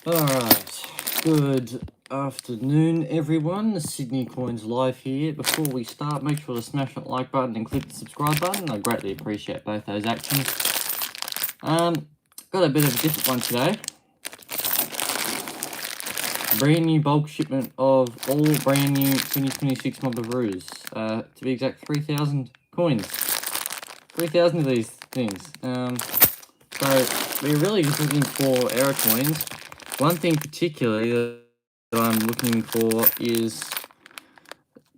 Alright, good afternoon everyone, the Sydney Coins Live here. Before we start, make sure to smash that like button and click the subscribe button. I greatly appreciate both those actions. Got a bit of a different one today. Brand new bulk shipment of all brand new 2026 Mobaroos. To be exact, 3,000 coins. 3,000 of these things. So we're really just looking for error coins. One thing particularly that I'm looking for is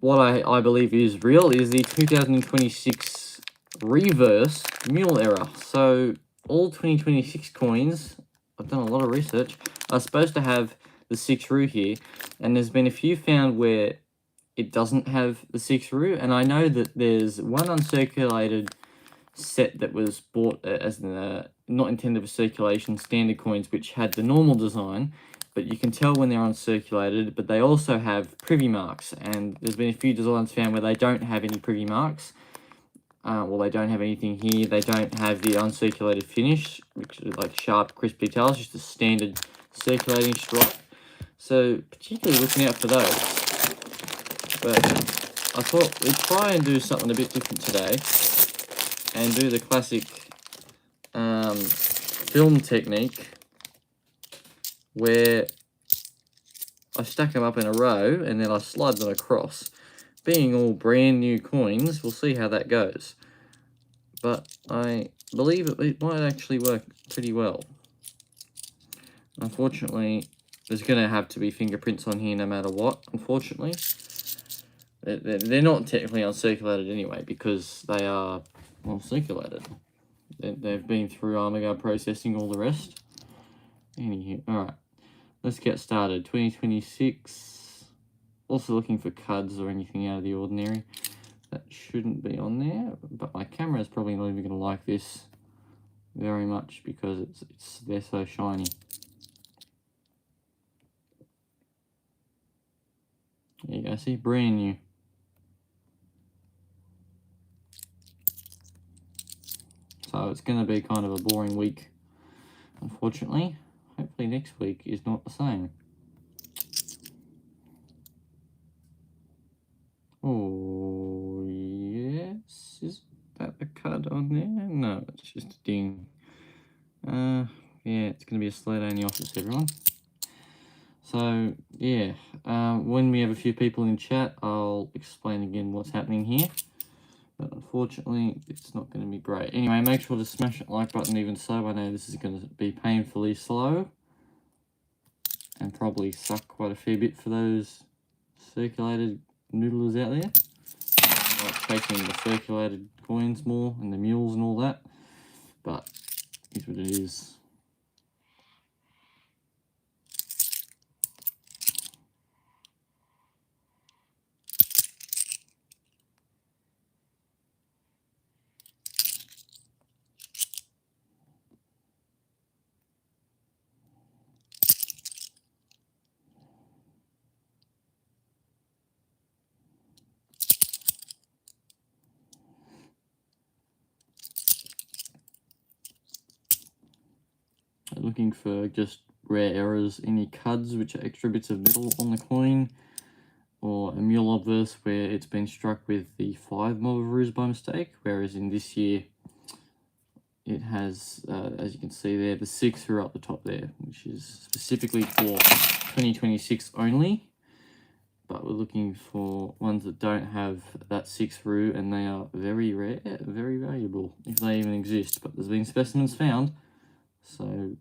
what I believe is real, is the 2026 reverse mule error. So all 2026 coins, I've done a lot of research, are supposed to have the 6 roux here, and there's been a few found where it doesn't have the 6 roux, and I know that there's one uncirculated set that was bought as not intended for circulation standard coins, which had the normal design, but you can tell when they're uncirculated. But they also have privy marks, and there's been a few designs found where they don't have any privy marks. Well, they don't have anything here. They don't have the uncirculated finish, which is like sharp, crisp details, just a standard circulating stripe. So particularly looking out for those. But I thought we'd try and do something a bit different today and do the classic film technique where I stack them up in a row and then I slide them across. Being all brand new coins, we'll see how that goes. But I believe it might actually work pretty well. Unfortunately, there's going to have to be fingerprints on here no matter what, unfortunately. They're not technically uncirculated anyway because they are well circulated. They've been through armor processing, all the rest. Anywho, alright, let's get started. 2026. Also looking for cuds or anything out of the ordinary. That shouldn't be on there, but my camera is probably not even going to like this very much because they're so shiny. There you go, see, brand new. So it's going to be kind of a boring week, unfortunately. Hopefully next week is not the same. Oh, yes. Is that a card on there? No, it's just a ding. Yeah, it's going to be a sled only office, everyone. So, yeah, when we have a few people in chat, I'll explain again what's happening here. But unfortunately, it's not going to be great. Anyway, make sure to smash that like button even so. I know this is going to be painfully slow and probably suck quite a fair bit for those circulated noodlers out there. Like chasing the circulated coins more and the mules and all that. But here's what it is. Looking for just rare errors, any cuds which are extra bits of metal on the coin, or a mule obverse where it's been struck with the 5 Mobaroos by mistake, whereas in this year it has, as you can see there, the 6 are up the top there, which is specifically for 2026 only. But we're looking for ones that don't have that 6 roux, and they are very rare, very valuable, if they even exist. But there's been specimens found, so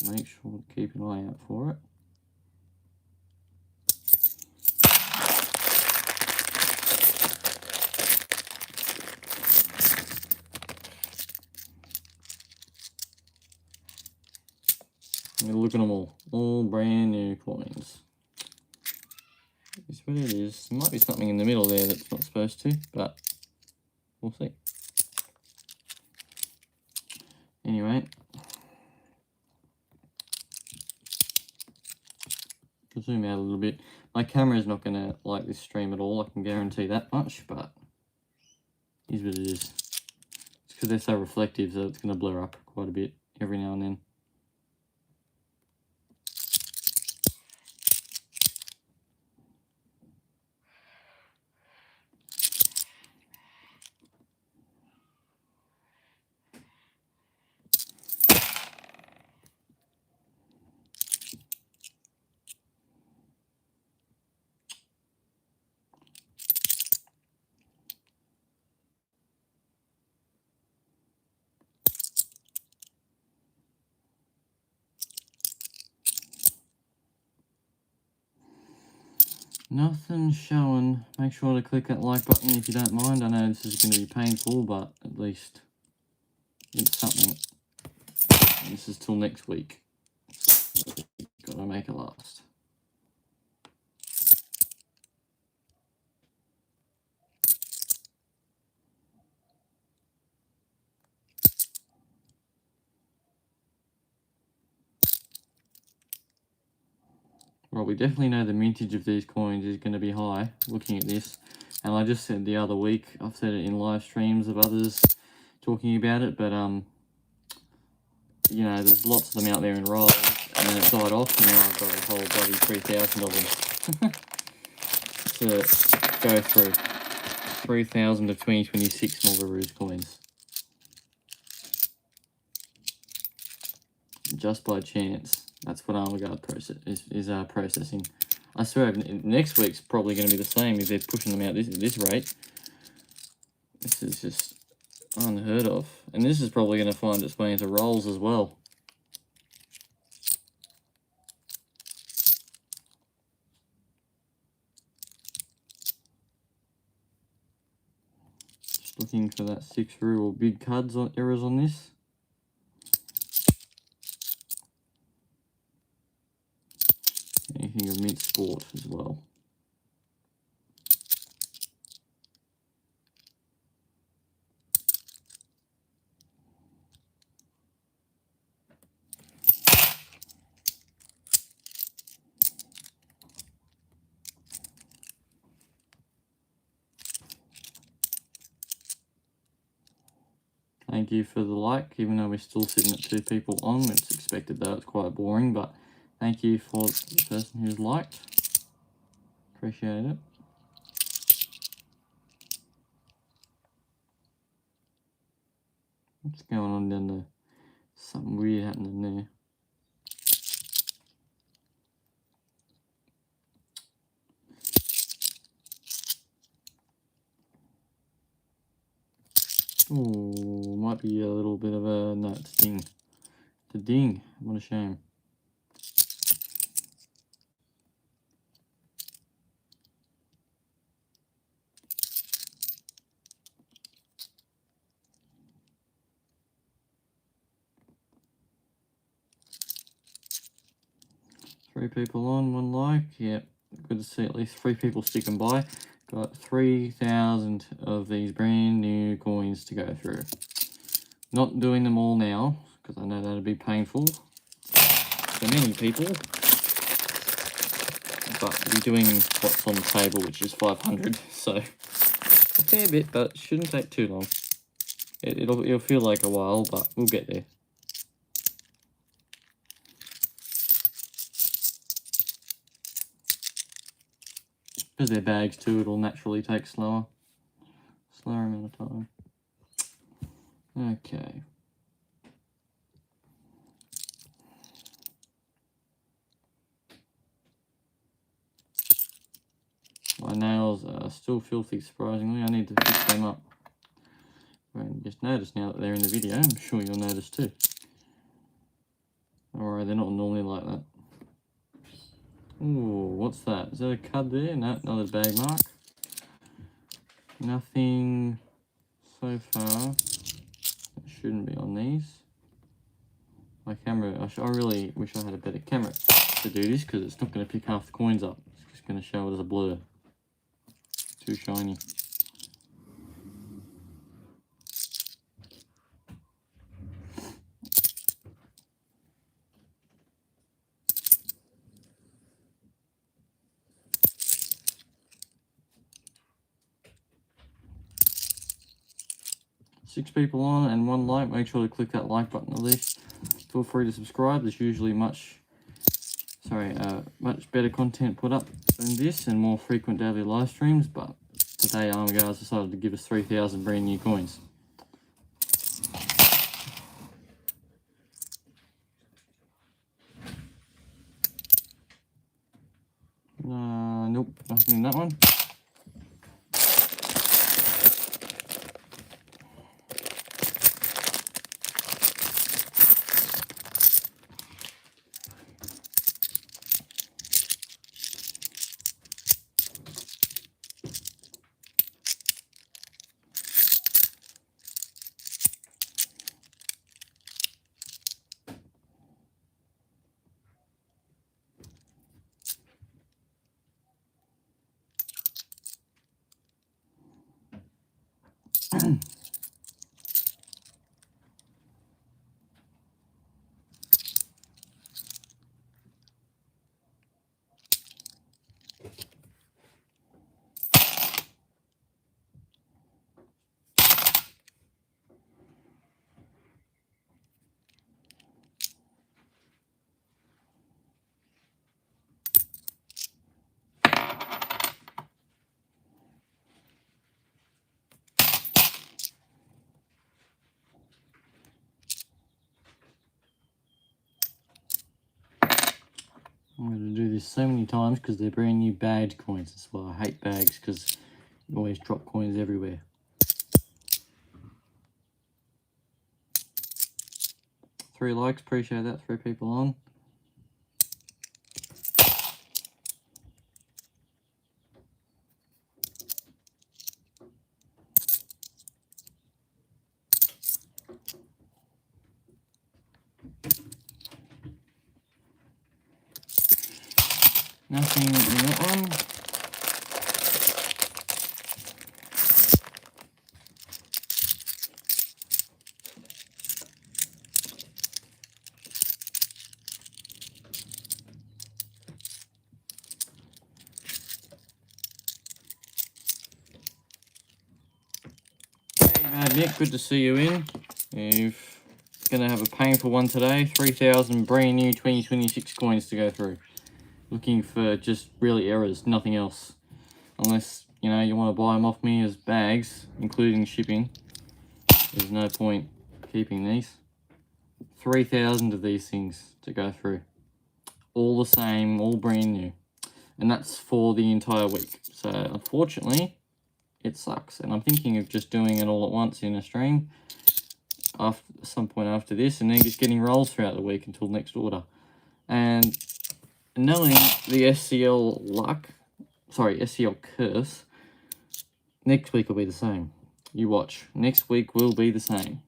make sure to keep an eye out for it. I'm going to look at them all brand new coins. Is what it is. There might be something in the middle there that's not supposed to, but we'll see. Anyway, I'll zoom out a little bit. My camera is not going to like this stream at all, I can guarantee that much, but here's what it is. It's because they're so reflective, so it's going to blur up quite a bit every now and then. Nothing showing. Make sure to click that like button if you don't mind. I know this is going to be painful, but at least it's something. And this is till next week. Gotta make it last. Well, we definitely know the mintage of these coins is going to be high, looking at this. And I just said the other week, I've said it in live streams of others talking about it, but, you know, there's lots of them out there in rolls, and then it died off, and now I've got a whole bloody 3,000 of them to go through. 3,000 of 2026 Mulveroos coins. Just by chance. That's what Armaguard is processing. I swear, next week's probably going to be the same if they're pushing them out at this rate. This is just unheard of. And this is probably going to find its way into rolls as well. Just looking for that 6 rue or big cuds errors on this. Anything of mint sport as well. Thank you for the like, even though we're still sitting at 2 people on. It's expected though, it's quite boring, but thank you for the person who's liked. Appreciate it. What's going on down there? Something weird happening there. Oh, might be a little bit of a... No, it's a ding. It's a ding. What a shame. Three people on, 1 like. Yep, good to see at least 3 people sticking by. Got 3,000 of these brand new coins to go through. Not doing them all now, because I know that'd be painful for many people. But we're doing what's on the table, which is 500, so a fair bit, but it shouldn't take too long. It'll feel like a while, but we'll get there. Because they're bags too, it'll naturally take slower amount of time. Okay. My nails are still filthy, surprisingly. I need to fix them up. And just notice now that they're in the video, I'm sure you'll notice too. Alright, they're not normally like that. Ooh, what's that? Is that a cud there? No, another bag mark. Nothing so far. That shouldn't be on these. My camera, I really wish I had a better camera to do this, because it's not going to pick half the coins up. It's just going to show it as a blur. Too shiny. Six people on and 1 like. Make sure to click that like button at least. Feel free to subscribe. There's usually much better content put up than this and more frequent daily live streams. But today, Armaguard's decided to give us 3,000 brand new coins. Nope, nothing in that one. I'm going to do this so many times because they're brand new bagged coins. That's why I hate bags, because you always drop coins everywhere. Three likes, appreciate that. 3 people on. Nothing in that one. Hey, Mad Nick, good to see you in. You're going to have a painful one today. 3,000 brand new 2026 coins to go through. Looking for just really errors, nothing else. Unless, you know, you want to buy them off me as bags, including shipping. There's no point keeping these. 3,000 of these things to go through. All the same, all brand new. And that's for the entire week. So, unfortunately, it sucks. And I'm thinking of just doing it all at once in a stream. After some point after this, and then just getting rolls throughout the week until next order. And knowing the SCL SCL curse, next week will be the same. You watch. Next week will be the same.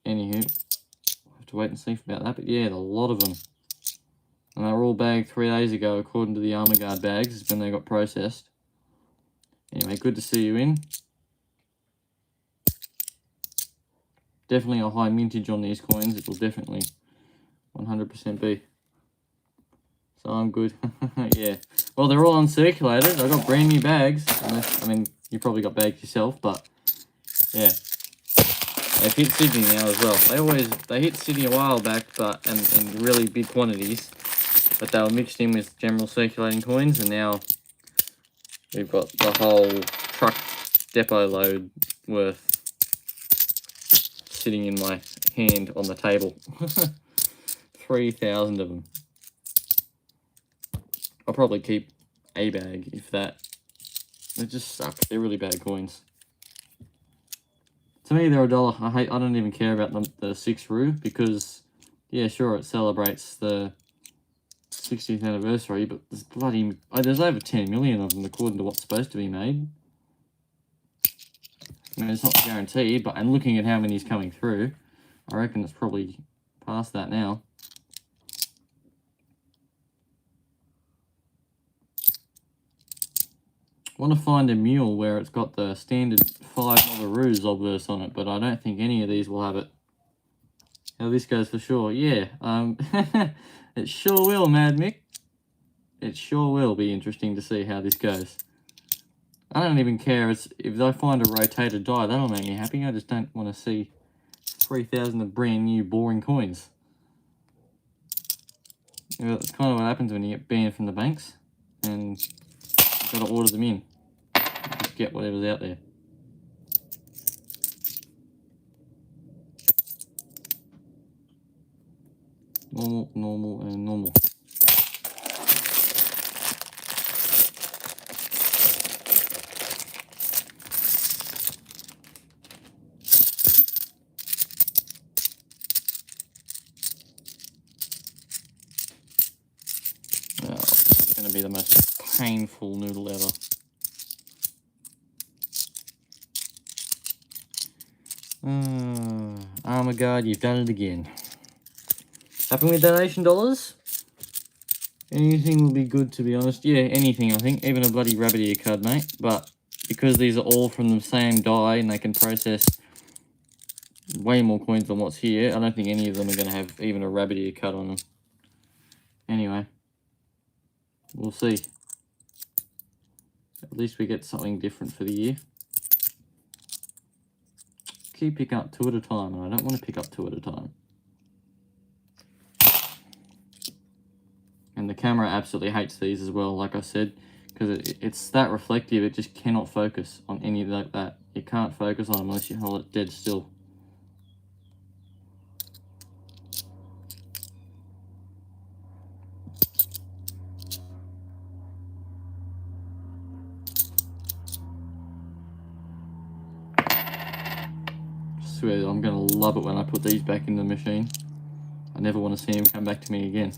Anywho, I'll have to wait and see about that. But yeah, a lot of them. And they were all bagged 3 days ago, according to the Armor Guard bags, when they got processed. Anyway, good to see you in. Definitely a high mintage on these coins. It will definitely 100% be. So I'm good. Yeah. Well, they're all uncirculated. I got brand new bags. Unless, I mean, you probably got bags yourself, but yeah. They've hit Sydney now as well. They hit Sydney a while back, but in really big quantities. But they were mixed in with general circulating coins, and now we've got the whole truck depot load worth sitting in my hand on the table. 3,000 of them. I'll probably keep a bag, if that. They just suck. They're really bad coins. To me, they're $1. I don't even care about the 6 Roo, because, yeah, sure, it celebrates the 60th anniversary, but there's over 10 million of them according to what's supposed to be made. I mean, it's not guaranteed, but I'm looking at how many's coming through. I reckon it's probably past that now. I want to find a mule where it's got the standard $5 Roos obverse on it, but I don't think any of these will have it. How this goes for sure. Yeah, it sure will, Mad Mick. It sure will be interesting to see how this goes. I don't even care if I find a rotated die, that'll make me happy. I just don't want to see 3,000 of brand new boring coins. You know, that's kind of what happens when you get banned from the banks, and you've got to order them in. Just get whatever's out there. Normal, normal, and normal. Oh, it's going to be the most painful noodle ever. Armor Guard, you've done it again. Happy with donation dollars? Anything will be good, to be honest. Yeah, anything, I think. Even a bloody rabbit ear card, mate. But because these are all from the same die and they can process way more coins than what's here, I don't think any of them are going to have even a rabbit ear cut on them. Anyway, we'll see. At least we get something different for the year. Keep picking up 2 at a time, and I don't want to pick up 2 at a time. And the camera absolutely hates these as well, like I said, because it's that reflective, it just cannot focus on any like that. You can't focus on them unless you hold it dead still. I swear I'm going to love it when I put these back in the machine. I never want to see them come back to me again.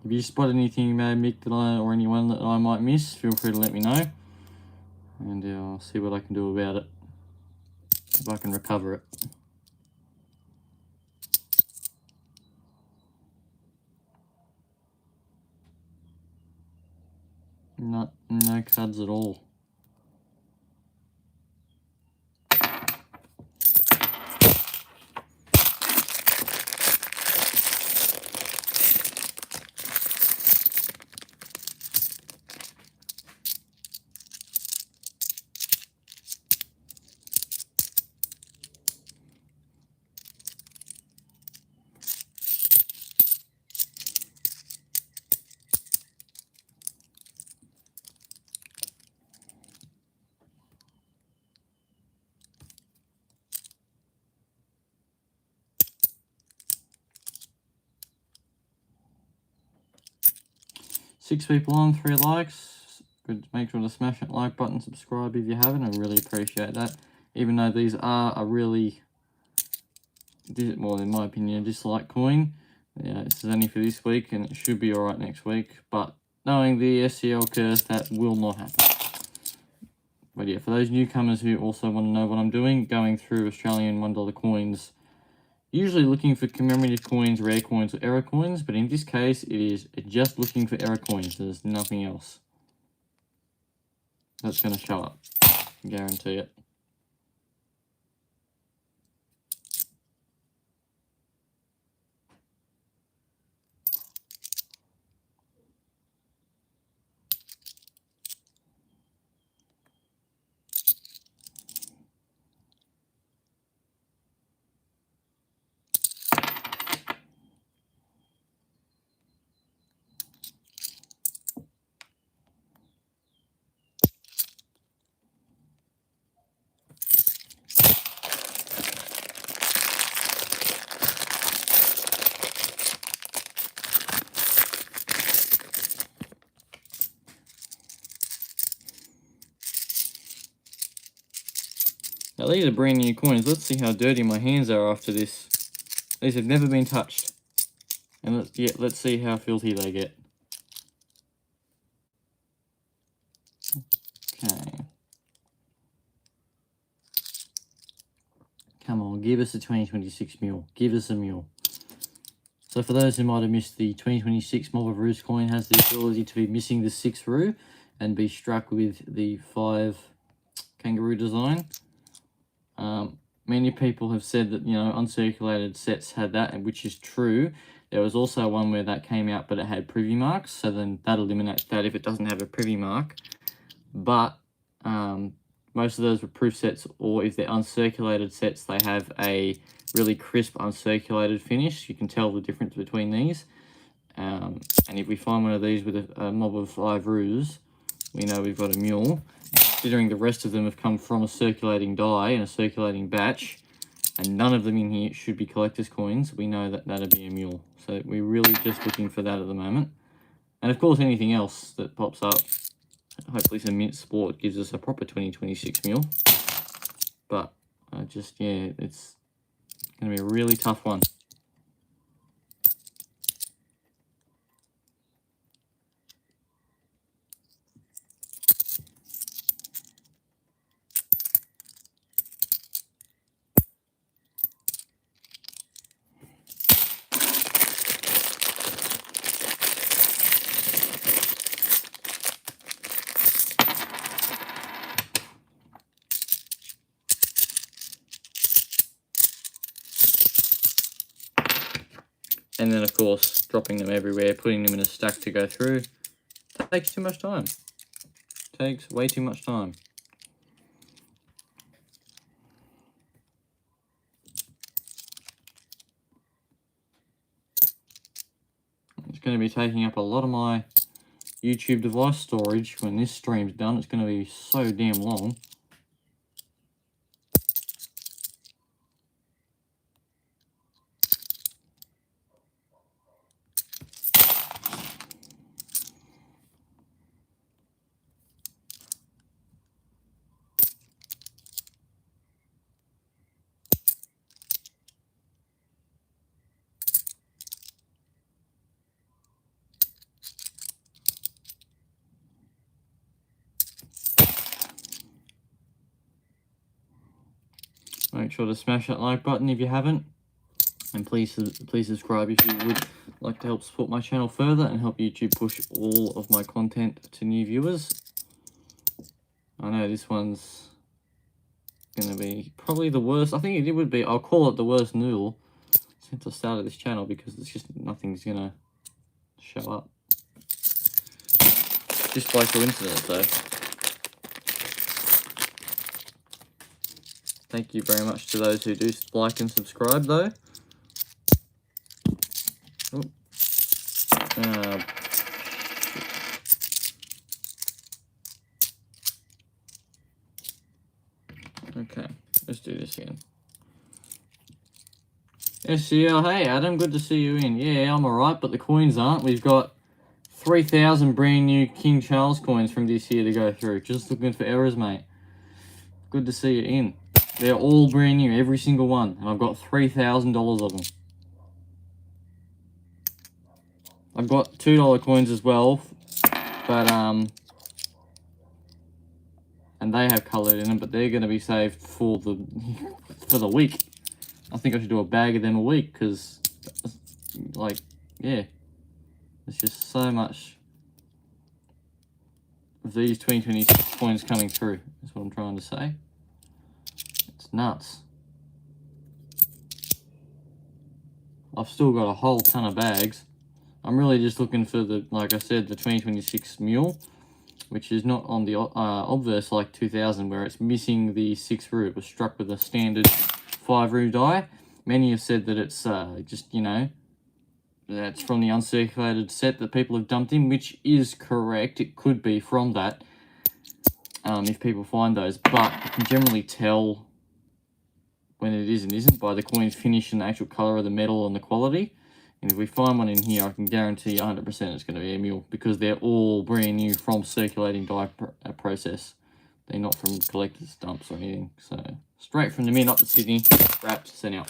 If you spot anything, Mick, that or anyone that I might miss, feel free to let me know. And I'll see what I can do about it. If I can recover it. No cards at all. Six people on, 3 likes. Good. Make sure to smash that like button, subscribe if you haven't. I really appreciate that. Even though these are a really, well, in my opinion, a dislike coin. Yeah, this is only for this week, and it should be alright next week. But knowing the SCL curse, that will not happen. But yeah, for those newcomers who also want to know what I'm doing, going through Australian $1 coins, usually looking for commemorative coins, rare coins, or error coins, but in this case, it is just looking for error coins. There's nothing else that's going to show up. I guarantee it. Now these are brand new coins. Let's see how dirty my hands are after this. These have never been touched. And let's see how filthy they get. Okay. Come on, give us a 2026 mule. Give us a mule. So for those who might have missed, the 2026 Mob of Roos coin has the ability to be missing the 6th Roo and be struck with the 5 kangaroo design. Many people have said that, uncirculated sets had that, and which is true. There was also one where that came out, but it had privy marks, so then that eliminates that if it doesn't have a privy mark. But most of those were proof sets, or if they're uncirculated sets, they have a really crisp uncirculated finish. You can tell the difference between these. And if we find one of these with a mob of 5 roos, we know we've got a mule. Considering the rest of them have come from a circulating die and a circulating batch, and none of them in here should be collector's coins, we know that that'll be a mule. So we're really just looking for that at the moment. And of course, anything else that pops up, hopefully some mint sport gives us a proper 2026 mule. But it's going to be a really tough one. And then, of course, dropping them everywhere, putting them in a stack to go through, takes too much time. Takes way too much time. It's going to be taking up a lot of my YouTube device storage when this stream's done. It's going to be so damn long. Make sure to smash that like button if you haven't. And please subscribe if you would like to help support my channel further and help YouTube push all of my content to new viewers. I know this one's going to be probably the worst. I think it would be, I'll call it the worst noodle since I started this channel, because it's just nothing's going to show up. Just by coincidence though. Thank you very much to those who do like and subscribe though. Oh. Okay, let's do this again. SCL, hey Adam, good to see you in. Yeah, I'm alright, but the coins aren't. We've got 3,000 brand new King Charles coins from this year to go through. Just looking for errors, mate. Good to see you in. They're all brand new, every single one. And I've got $3,000 of them. I've got $2 coins as well, but and they have coloured in them, but they're going to be saved for the week. I think I should do a bag of them a week, because, like, yeah, there's just so much of these 2026 coins coming through. That's what I'm trying to say. It's nuts. I've still got a whole ton of bags. I'm really just looking for the, like I said, the 2026 mule, which is not on the obverse like 2000, where it's missing the 6 roux. It was struck with a standard 5 roux die. Many have said that it's just, you know, that's from the uncirculated set that people have dumped in, which is correct. It could be from that, if people find those, but you can generally tell when it is and isn't by the coin's finish and the actual colour of the metal and the quality. And if we find one in here, I can guarantee 100% it's going to be a mule, because they're all brand new from circulating die process. They're not from collector's dumps or anything. So straight from the mint up to Sydney, wrapped, sent out.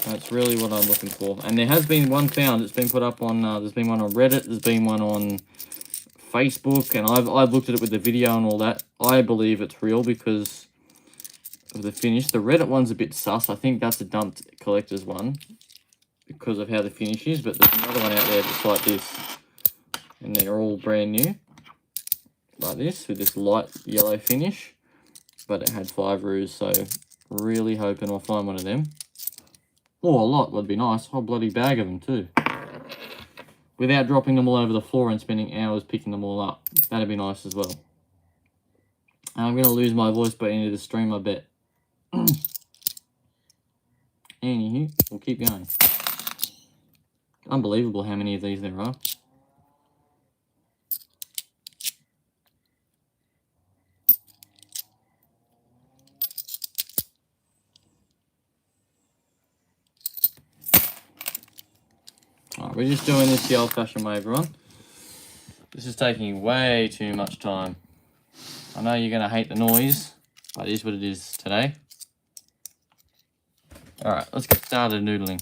That's really what I'm looking for. And there has been one found. It's been put up on, there's been one on Reddit, there's been one on Facebook, and I've looked at it with the video and all that. I believe it's real because of the finish. The Reddit one's a bit sus. I think that's a dumped collector's one because of how the finish is, but there's another one out there just like this, and they're all brand new like this with this light yellow finish, but it had 5 roux, so really hoping I'll find one of them, or a lot would be nice. A whole bloody bag of them too, without dropping them all over the floor and spending hours picking them all up. That'd be nice as well. And I'm going to lose my voice by the end of the stream, I bet. Anywho, we'll keep going. Unbelievable how many of these there are. Alright, we're just doing this the old-fashioned way, everyone. This is taking way too much time. I know you're going to hate the noise, but it is what it is today. Alright, let's get started noodling.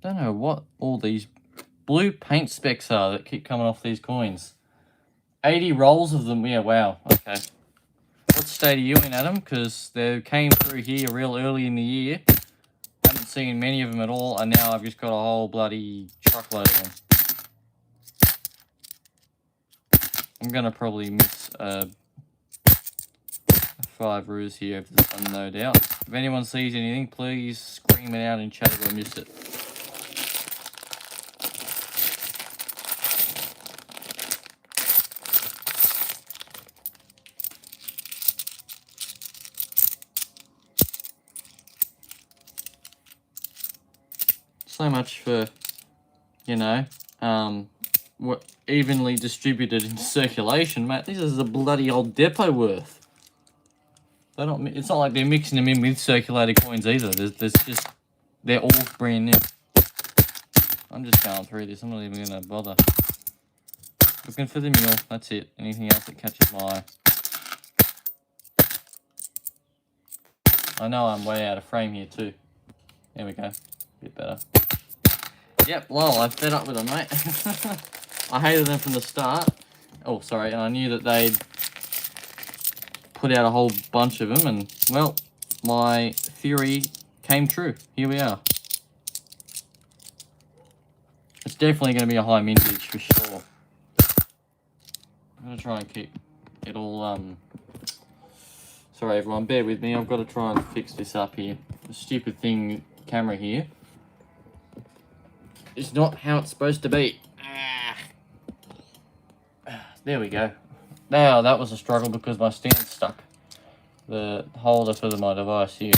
Don't know what all these blue paint specks are that keep coming off these coins. 80 rolls of them. Yeah, wow. Okay. What state are you in, Adam? Because they came through here real early in the year. Haven't seen many of them at all, and now I've just got a whole bloody truckload of them. I'm going to probably miss 5 roos here over this one, no doubt. If anyone sees anything, please scream it out in chat if I missed it. So much for, you know, what evenly distributed in circulation, mate. This is a bloody old depot worth. They don't. It's not like they're mixing them in with circulated coins either. There's just, they're all brand new. I'm just going through this. I'm not even gonna bother. Looking for the mule. That's it. Anything else that catches my eye. I know I'm way out of frame here too. There we go. A bit better. Yep, well, I fed up with them, mate. I hated them from the start. Oh, sorry, and I knew that they'd put out a whole bunch of them, and, well, my theory came true. Here we are. It's definitely going to be a high mintage for sure. I'm going to try and keep it all, Sorry, everyone, bear with me. I've got to try and fix this up here. The stupid thing, camera here. It's not how it's supposed to be. There we go. Now, that was a struggle because my stand's stuck. The holder for my device here.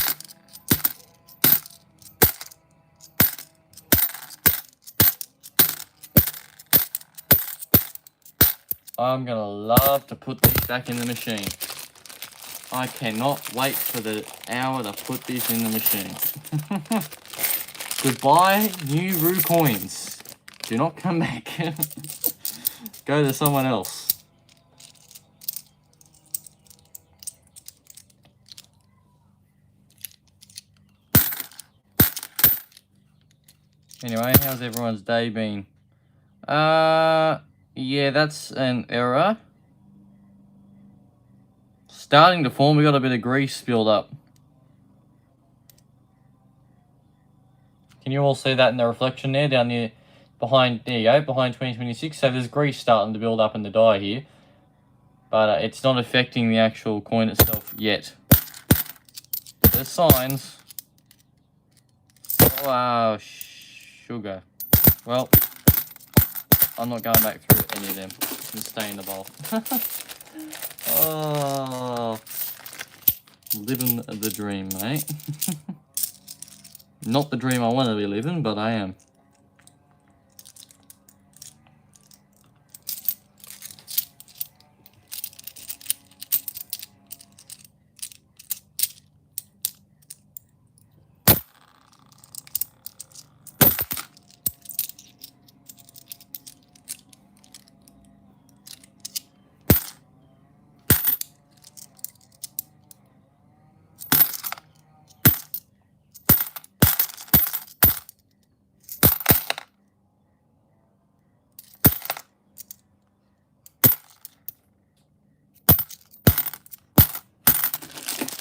I'm gonna love to put this back in the machine. I cannot wait for the hour to put this in the machine. Goodbye, new Roo coins. Do not come back. Go to someone else. Anyway, how's everyone's day been? Yeah, that's an error. Starting to form, we got a bit of grease spilled up. Can you all see that in the reflection there, down there, behind, there you go, behind 2026. So there's grease starting to build up in the die here. But it's not affecting the actual coin itself yet. There's signs. Wow, sugar. Well, I'm not going back through any of them. I'm stay in the bowl. Oh, living the dream, mate. Not the dream I want to be living, but I am.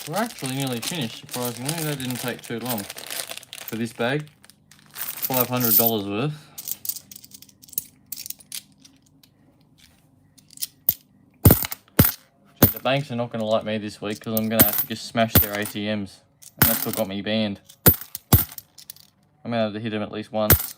We're actually nearly finished, surprisingly. That didn't take too long for this bag. $500 worth. So the banks are not going to like me this week because I'm going to have to just smash their ATMs. And that's what got me banned. I'm going to have to hit them at least once.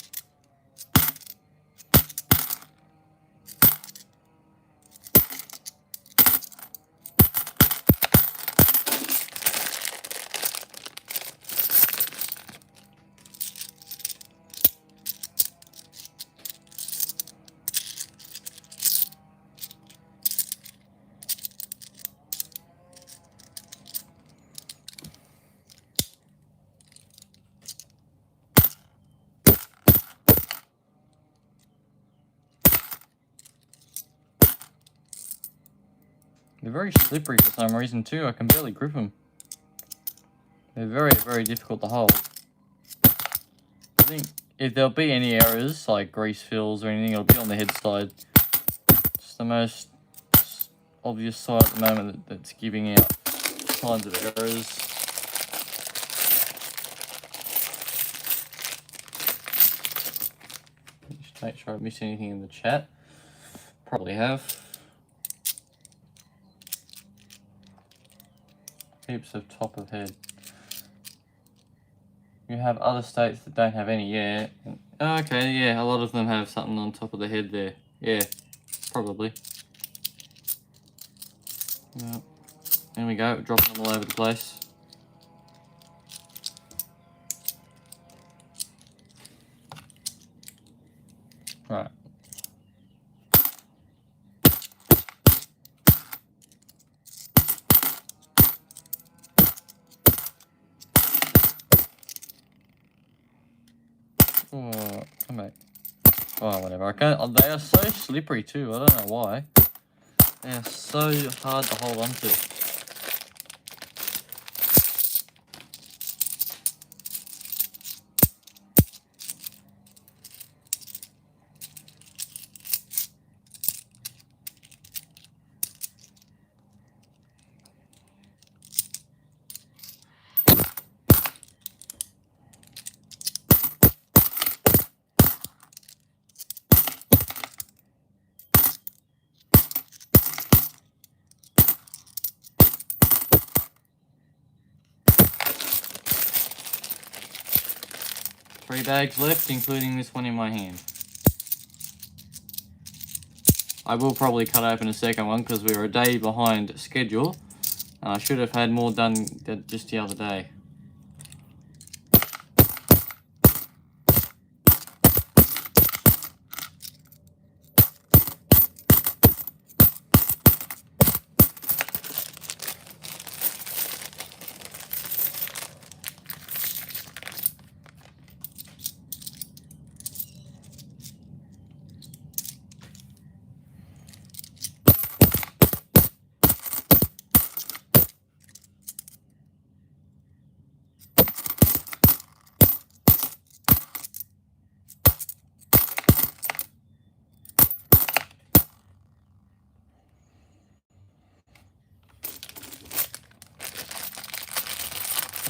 They're very slippery for some reason too. I can barely grip them. They're very, very difficult to hold. I think if there'll be any errors, like grease fills or anything, it'll be on the head side. It's the most obvious side at the moment that's giving out kinds of errors. Just make sure I miss anything in the chat. Probably have. Heaps of top of head. You have other states that don't have any, yeah. Oh, okay, yeah, a lot of them have something on top of the head there. Yeah, probably. Yeah. There we go, dropping them all over the place. Right. Oh, come back. Oh, whatever. I can't. They are so slippery too. I don't know why. They are so hard to hold on to. 3 bags left, including this one in my hand. I will probably cut open a second one because we were a day behind schedule. I should have had more done just the other day.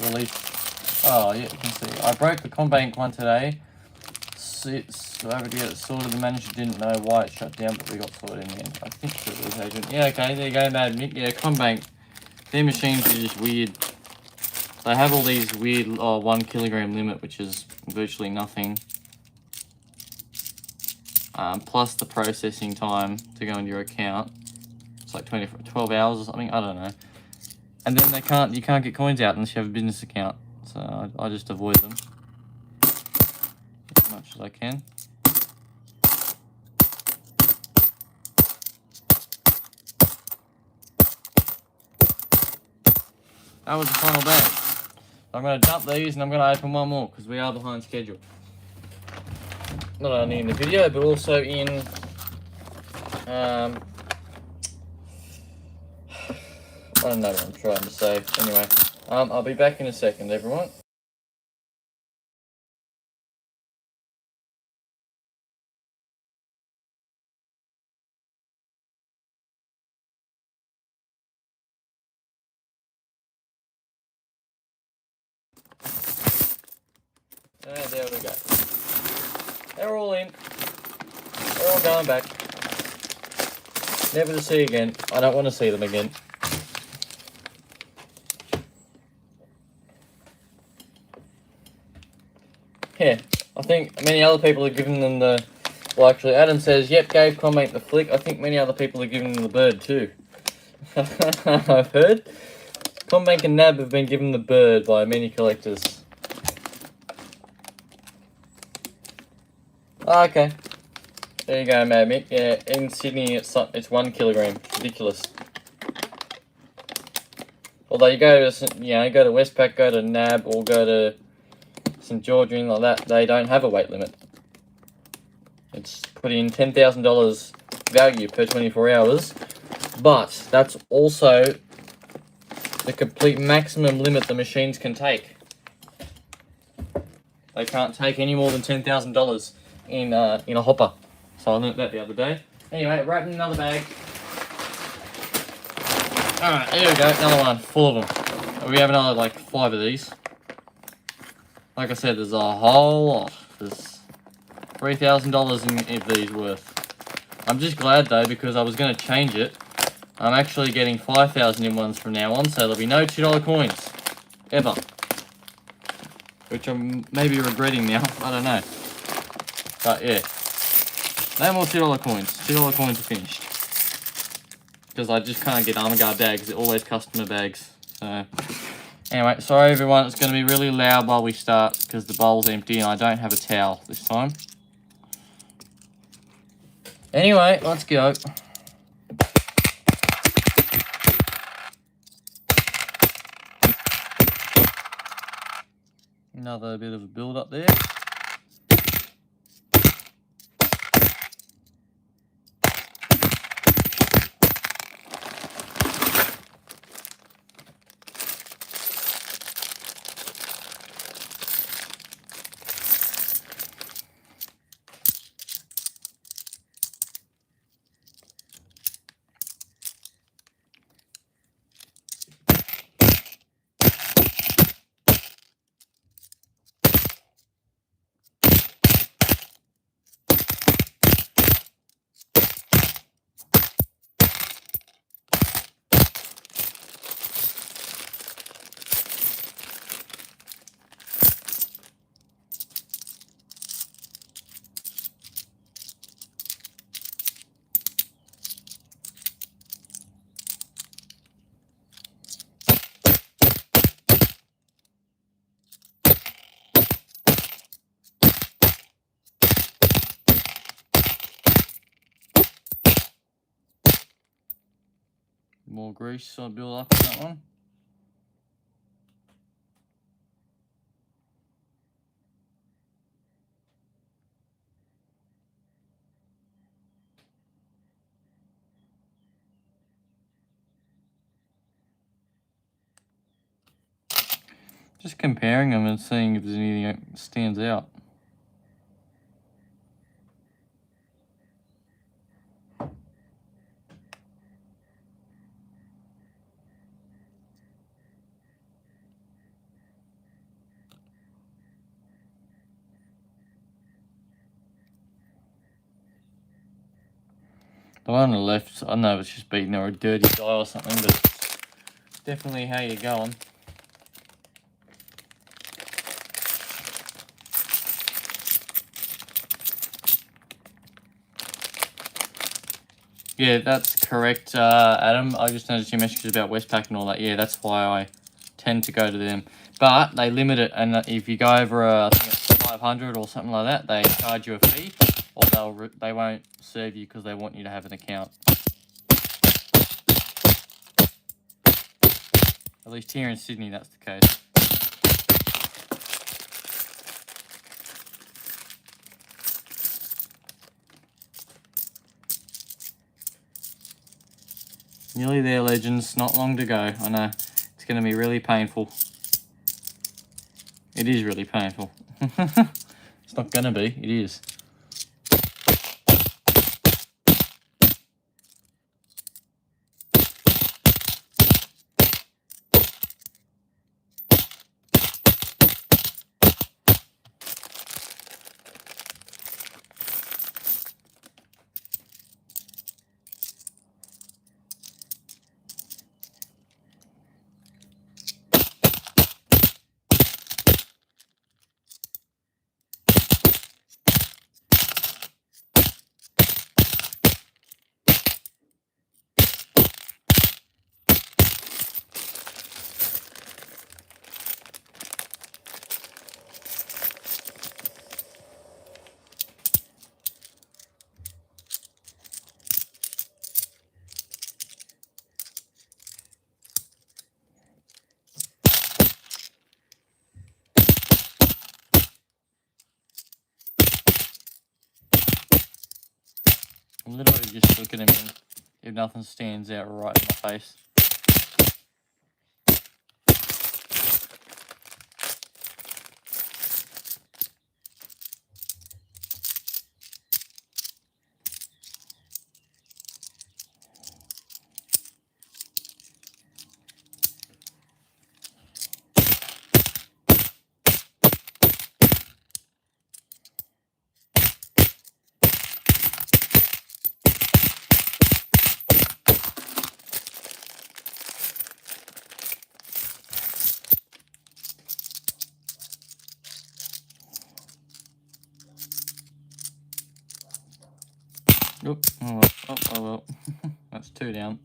Release. Oh, yeah, you can see. I broke the CommBank one today. So over to get it sorted. The manager didn't know why it shut down, but we got sorted in the end. I think it was agent. Yeah, okay, there you go, Mad Mick. Yeah, CommBank. Their machines are just weird. They have all these weird 1 kilogram limit, which is virtually nothing. Plus the processing time to go into your account. It's like 12 hours or something. I don't know. And then you can't get coins out unless you have a business account. So I just avoid them as much as I can. That was the final bag. I'm going to dump these and I'm going to open one more because we are behind schedule. Not only in the video but also in I don't know what I'm trying to say. Anyway, I'll be back in a second, everyone. And there we go. They're all in. They're all going back. Never to see again. I don't want to see them again. Yeah, I think many other people are giving them the... Well, actually, Adam says, yep, gave CommBank the flick. I think many other people are giving them the bird too. I've heard. CommBank and NAB have been given the bird by many collectors. Oh, okay. There you go, Mad Mick. Yeah, in Sydney it's 1 kilogram. Ridiculous. Although you go to go to Westpac, go to NAB, or go to St George or anything like that, they don't have a weight limit. It's put in $10,000 value per 24 hours, but that's also the complete maximum limit the machines can take. They can't take any more than $10,000 in a hopper. So I learnt that the other day. Anyway, wrapped in another bag. Alright, here we go, another one, full of them. We have another like 5 of these. Like I said, there's a whole lot. There's $3,000 of these worth. I'm just glad though, because I was going to change it. I'm actually getting 5,000 in ones from now on, so there'll be no $2 coins. Ever. Which I'm maybe regretting now, I don't know. But yeah. No more $2 coins. $2 coins are finished. Because I just can't get armor guard bags, they're always customer bags. So anyway, sorry everyone, it's going to be really loud while we start because the bowl's empty and I don't have a towel this time. Anyway, let's go. Another bit of a build up there. More grease, so I'll build up on that one. Just comparing them and seeing if there's anything that stands out. The one on the left, I don't know if it's just beaten or a dirty die or something, but definitely how you're going. Yeah, that's correct, Adam. I just noticed your messages about Westpac and all that. Yeah, that's why I tend to go to them. But they limit it, and if you go over, I think it's 500 or something like that, they charge you a fee, or they won't serve you because they want you to have an account. At least here in Sydney, that's the case. Nearly there, legends. Not long to go. I know. It's going to be really painful. It is really painful. It's not going to be. It is. I'm literally just looking at him if nothing stands out right in my face. Oop. Oh well. That's 2 down.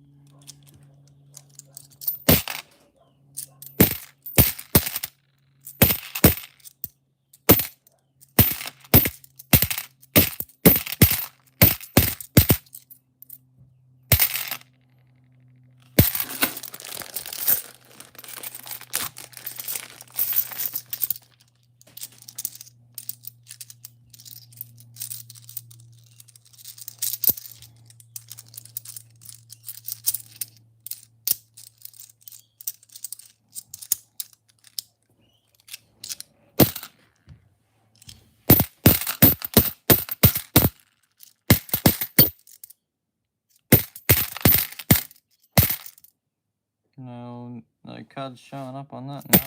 No cards showing up on that. No.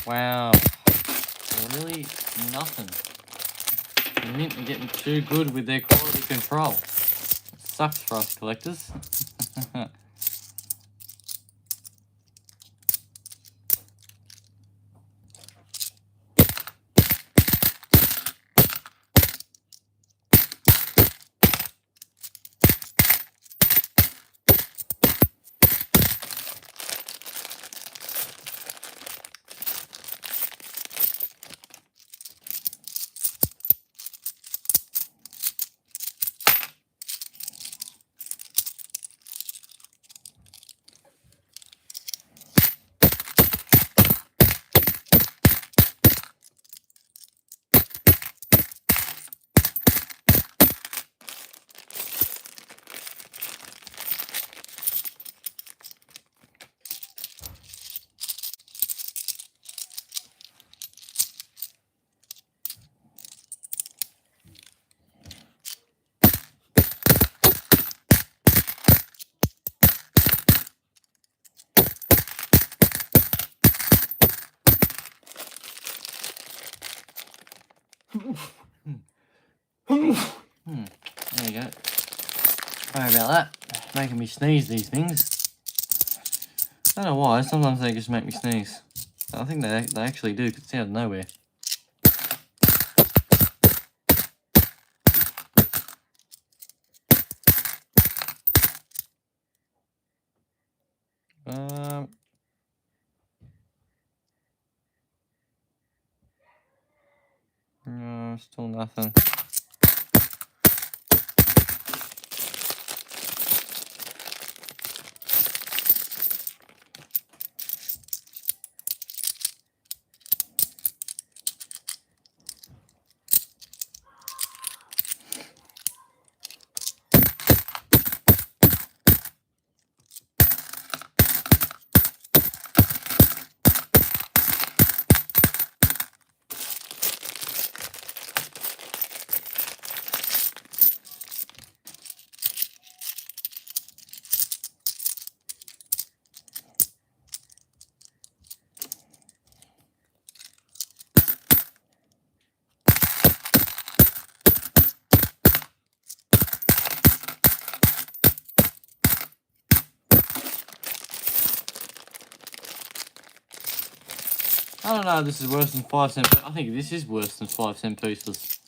Wow. Really nothing. The Mint are getting too good with their quality control. It sucks for us collectors. There you go. Sorry about that. Making me sneeze, these things. I don't know why, sometimes they just make me sneeze. I think they actually do, because it's out of nowhere. No, still nothing. I don't know if this is worse than 5 cent. I think this is worse than 5 cent pieces.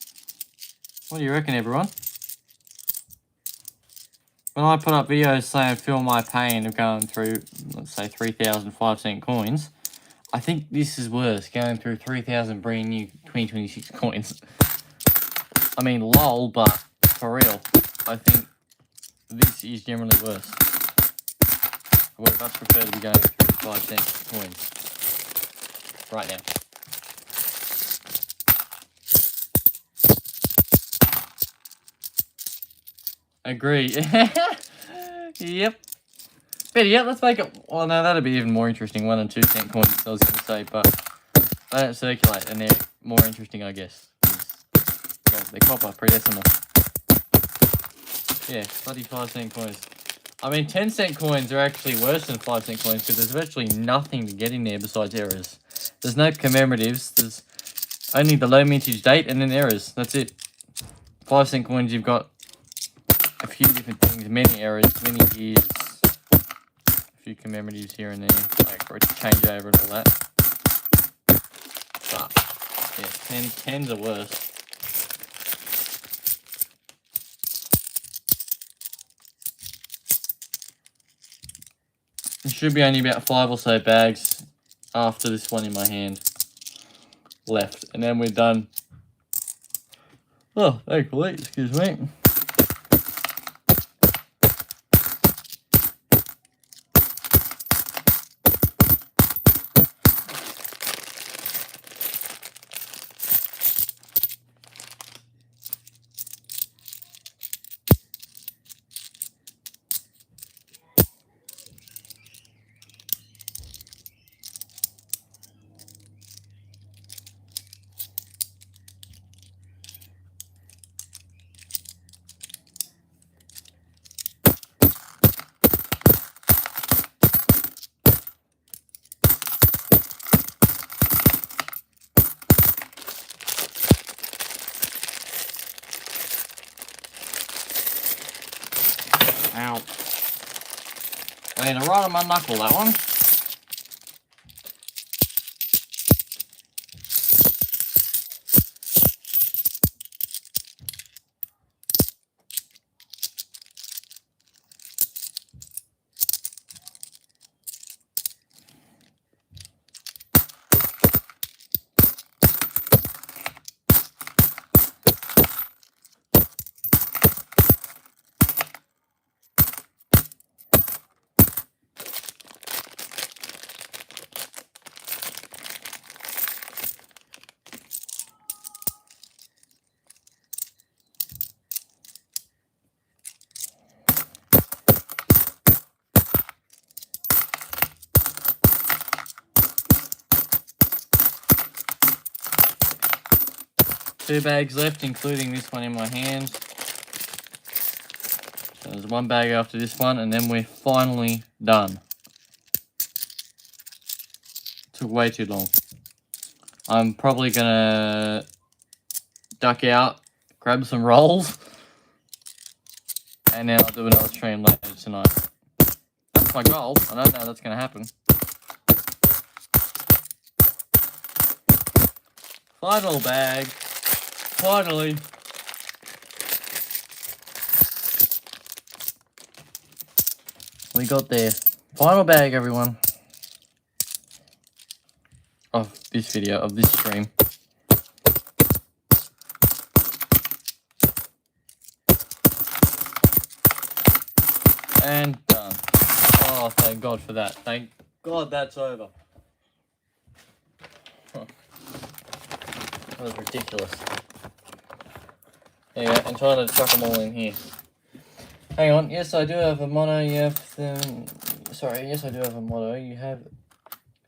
What do you reckon, everyone? When I put up videos saying feel my pain of going through, let's say, 3,000 5 cent coins, I think this is worse, going through 3,000 brand new 2026 coins. I mean, lol, but for real, I think this is generally worse. I would much prefer to be going through 5 cent coins right now. Agree. Yep. Better yet, let's make it. Well, no, that'd be even more interesting. 1 and 2 cent coins, I was going to say, but they don't circulate, and they're more interesting, I guess. Well, they're copper, pre-decimal. Yeah, bloody 5 cent coins. I mean, 10 cent coins are actually worse than 5 cent coins because there's virtually nothing to get in there besides errors. There's no commemoratives. There's only the low mintage date and then errors. That's it. 5 cent coins, you've got a few different things, many errors, many years, a few commemoratives here and there, like for it to change over and all that. But yeah, 10s are worse. should be only about 5 or so bags after this one in my hand left. And then we're done. Oh, thankfully, excuse me. Ow. Landed right on my knuckle, that one. Two bags left, including this one in my hand. So there's one bag after this one, and then we're finally done. Took way too long. I'm probably gonna duck out, grab some rolls, and then I'll do another stream later tonight. That's my goal. I don't know that's gonna happen. Final bag. Finally. We got there. Final bag, everyone. Of this video, of this stream. And done. Oh, thank God for that. Thank God that's over. Huh. That was ridiculous. Yeah, I'm trying to chuck them all in here. Hang on. Yes, I do have a motto. You have them. Sorry. Yes, I do have a motto. You have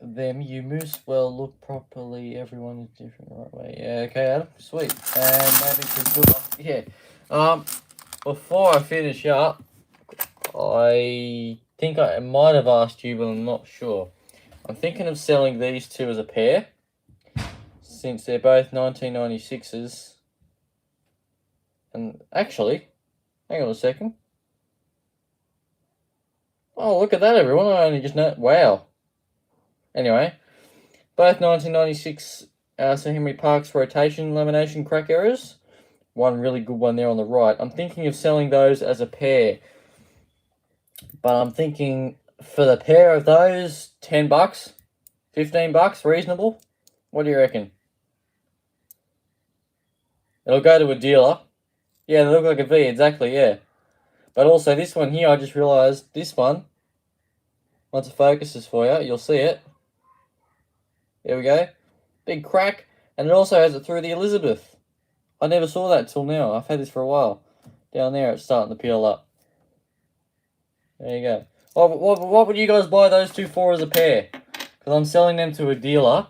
them. You moose well. Look properly. Everyone is different the right way. Yeah. Okay, Adam. Sweet. And maybe to put up. Yeah. Before I finish up, I think I might have asked you, but I'm not sure. I'm thinking of selling these two as a pair, since they're both 1996s. And actually, hang on a second. Oh, look at that, everyone. I only just know. Wow. Anyway, both 1996 Sir Henry Parkes rotation lamination crack errors. One really good one there on the right. I'm thinking of selling those as a pair. But I'm thinking for the pair of those, $10, $15, reasonable? What do you reckon? It'll go to a dealer. Yeah, they look like a V, exactly, yeah. But also this one here, I just realised this one, once it focuses for you, you'll see it. There we go. Big crack. And it also has it through the Elizabeth. I never saw that till now. I've had this for a while. Down there, it's starting to peel up. There you go. Oh, what would you guys buy those two for as a pair? Because I'm selling them to a dealer.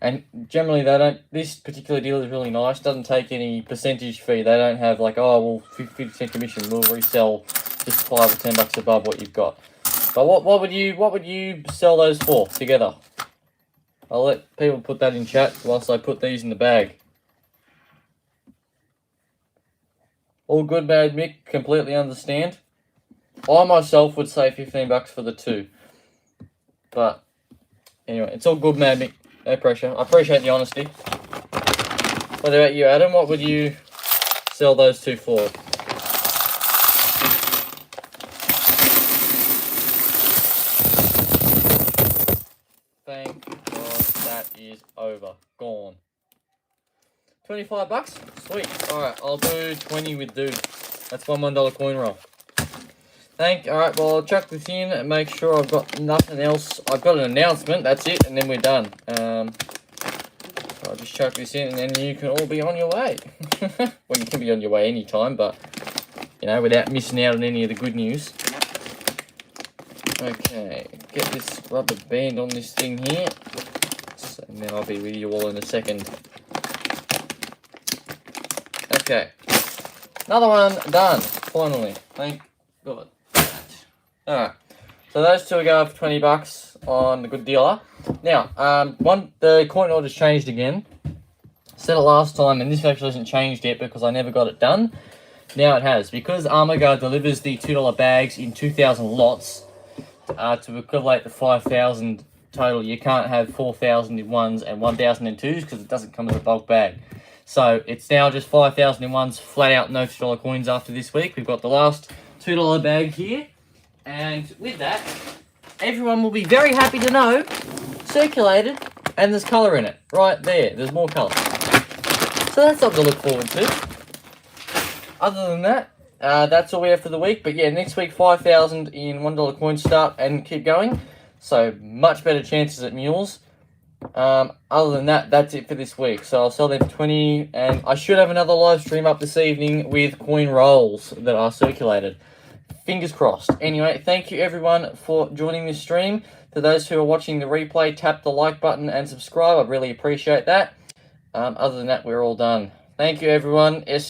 And generally they don't, this particular dealer is really nice, doesn't take any percentage fee. They don't have like, oh, well, 50% commission, we'll resell just $5 or $10 above what you've got. But what would you sell those for together? I'll let people put that in chat whilst I put these in the bag. All good, Mad Mick, completely understand. I myself would say $15 for the two. But anyway, it's all good, Mad Mick. No pressure. I appreciate the honesty. What about you, Adam? What would you sell those two for? that is over. Gone. 25 bucks? Sweet. Alright, I'll do 20 with dude. That's one $1 coin roll. Alright, well, I'll chuck this in and make sure I've got nothing else. I've got an announcement, that's it, and then we're done. I'll just chuck this in and then you can all be on your way. Well, you can be on your way anytime, but, you know, without missing out on any of the good news. Okay, get this rubber band on this thing here. And then I'll be with you all in a second. Okay, another one done, finally. Thank God. Alright, so those two are going for 20 bucks on the good dealer. Now, the coin order's changed again. Said it last time, and this actually hasn't changed yet because I never got it done. Now it has. Because Armour delivers the $2 bags in 2,000 lots to equivalent to 5,000 total, you can't have 4,000 in ones and 1,000 in twos because it doesn't come as a bulk bag. So it's now just 5,000 in ones, flat out no $2 coins after this week. We've got the last $2 bag here. And with that, everyone will be very happy to know, circulated, and there's colour in it. Right there, there's more colour. So that's something to look forward to. Other than that, that's all we have for the week. But yeah, next week, 5,000 in $1 coins start and keep going. So much better chances at mules. Other than that, that's it for this week. So I'll sell them for 20, and I should have another live stream up this evening with coin rolls that are circulated. Fingers crossed. Anyway, thank you everyone for joining this stream. To those who are watching the replay, tap the like button and subscribe. I'd really appreciate that. Other than that, we're all done. Thank you everyone.